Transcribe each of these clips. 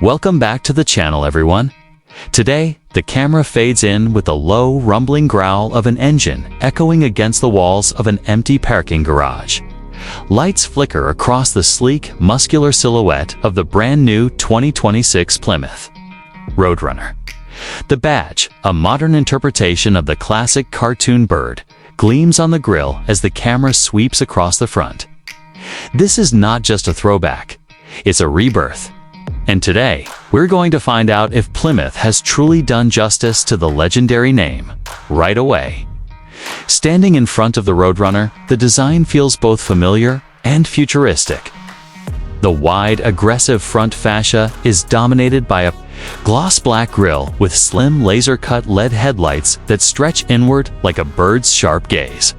Welcome back to the channel, everyone. Today, the camera fades in with the low, rumbling growl of an engine echoing against the walls of an empty parking garage. Lights flicker across the sleek, muscular silhouette of the brand-new 2026 Plymouth Roadrunner. The badge, a modern interpretation of the classic cartoon bird, gleams on the grille as the camera sweeps across the front. This is not just a throwback, it's a rebirth. And today, we're going to find out if Plymouth has truly done justice to the legendary name right away. Standing in front of the Roadrunner, the design feels both familiar and futuristic. The wide, aggressive front fascia is dominated by a gloss black grille with slim laser-cut LED headlights that stretch inward like a bird's sharp gaze.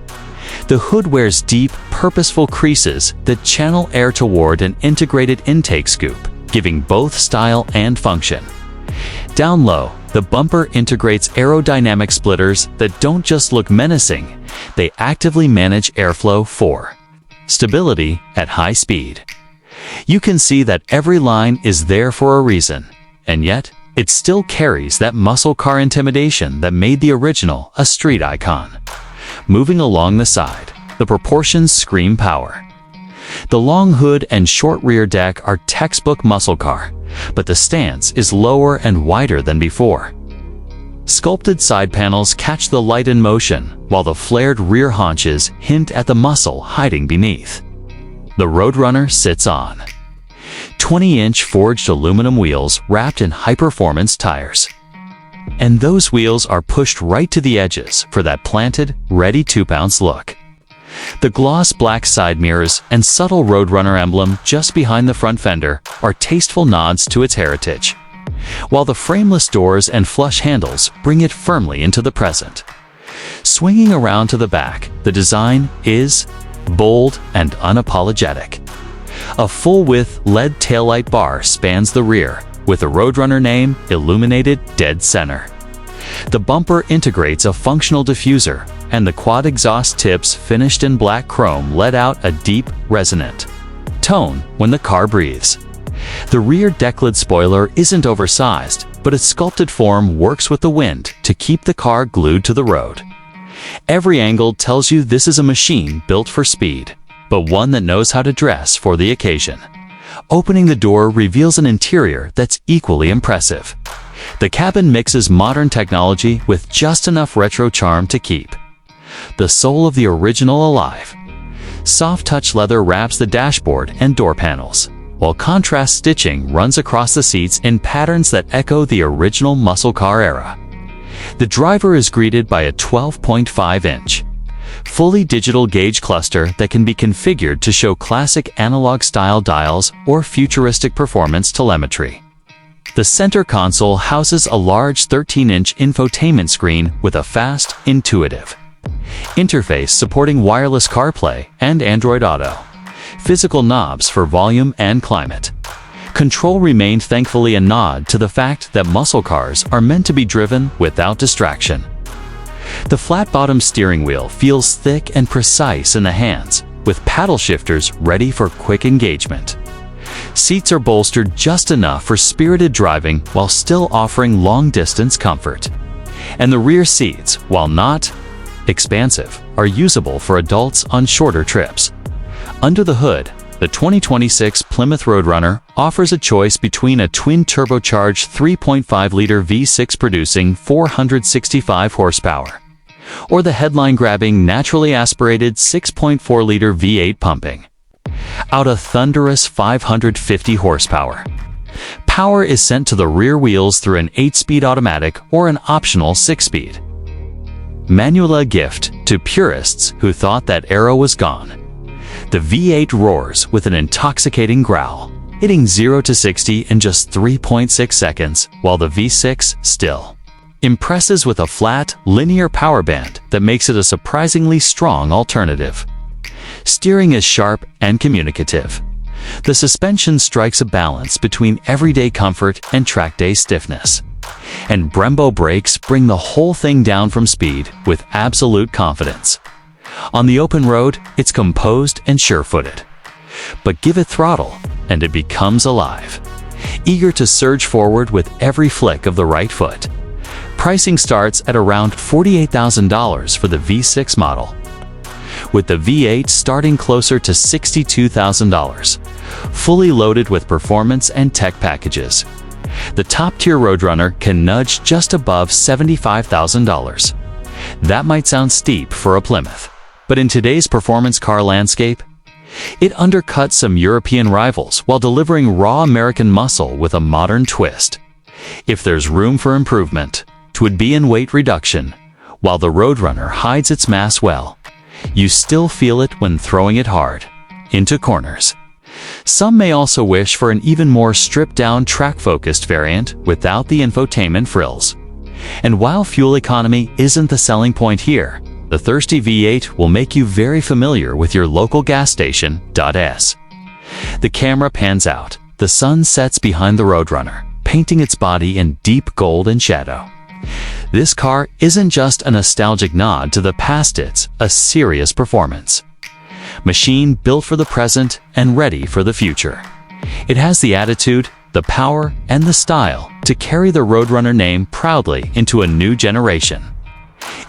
The hood wears deep, purposeful creases that channel air toward an integrated intake scoop, giving both style and function. Down low, the bumper integrates aerodynamic splitters that don't just look menacing, they actively manage airflow for stability at high speed. You can see that every line is there for a reason, and yet it still carries that muscle car intimidation that made the original a street icon. Moving along the side, the proportions scream power. The long hood and short rear deck are textbook muscle car, but the stance is lower and wider than before. Sculpted side panels catch the light in motion, while the flared rear haunches hint at the muscle hiding beneath. The Roadrunner sits on 20-inch forged aluminum wheels wrapped in high-performance tires. And those wheels are pushed right to the edges for that planted, ready to bounce look. The gloss black side mirrors and subtle Roadrunner emblem just behind the front fender are tasteful nods to its heritage, while the frameless doors and flush handles bring it firmly into the present. Swinging around to the back, the design is bold and unapologetic. A full-width LED taillight bar spans the rear, with the Roadrunner name illuminated dead center. The bumper integrates a functional diffuser, and the quad exhaust tips finished in black chrome let out a deep, resonant tone when the car breathes. The rear deck lid spoiler isn't oversized, but its sculpted form works with the wind to keep the car glued to the road. Every angle tells you this is a machine built for speed, but one that knows how to dress for the occasion. Opening the door reveals an interior that's equally impressive. The cabin mixes modern technology with just enough retro charm to keep the soul of the original alive. Soft-touch leather wraps the dashboard and door panels, while contrast stitching runs across the seats in patterns that echo the original muscle car era. The driver is greeted by a 12.5-inch, fully digital gauge cluster that can be configured to show classic analog-style dials or futuristic performance telemetry. The center console houses a large 13-inch infotainment screen with a fast, intuitive interface supporting wireless CarPlay and Android Auto, physical knobs for volume and climate control remained, thankfully a nod to the fact that muscle cars are meant to be driven without distraction. The flat-bottom steering wheel feels thick and precise in the hands, with paddle shifters ready for quick engagement. Seats are bolstered just enough for spirited driving while still offering long-distance comfort. And the rear seats, while not expansive, are usable for adults on shorter trips. Under the hood, the 2026 Plymouth Roadrunner offers a choice between a twin-turbocharged 3.5-liter V6 producing 465 horsepower, or the headline-grabbing, naturally aspirated 6.4-liter V8 pumping out a thunderous 550 horsepower. Power is sent to the rear wheels through an 8-speed automatic or an optional 6-speed manual, a gift to purists who thought that era was gone. The V8 roars with an intoxicating growl, hitting 0 to 60 in just 3.6 seconds, while the V6 still impresses with a flat, linear power band that makes it a surprisingly strong alternative. Steering is sharp and communicative. The suspension strikes a balance between everyday comfort and track day stiffness. And Brembo brakes bring the whole thing down from speed with absolute confidence. On the open road, it's composed and sure-footed. But give it throttle, and it becomes alive. eager to surge forward with every flick of the right foot. Pricing starts at around $48,000 for the V6 model, with the V8 starting closer to $62,000, fully loaded with performance and tech packages. The top-tier Roadrunner can nudge just above $75,000. That might sound steep for a Plymouth, but in today's performance car landscape, it undercuts some European rivals while delivering raw American muscle with a modern twist. If there's room for improvement, it would be in weight reduction. While the Roadrunner hides its mass well, you still feel it when throwing it hard into corners. Some may also wish for an even more stripped-down track-focused variant without the infotainment frills. And while fuel economy isn't the selling point here, the thirsty V8 will make you very familiar with your local gas station. The camera pans out. The sun sets behind the Roadrunner, painting its body in deep gold and shadow. This car isn't just a nostalgic nod to the past, it's a serious performance machine built for the present and ready for the future. It has the attitude, the power, and the style to carry the Roadrunner name proudly into a new generation.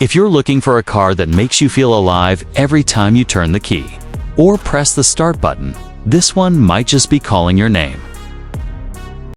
If you're looking for a car that makes you feel alive every time you turn the key or press the start button, this one might just be calling your name.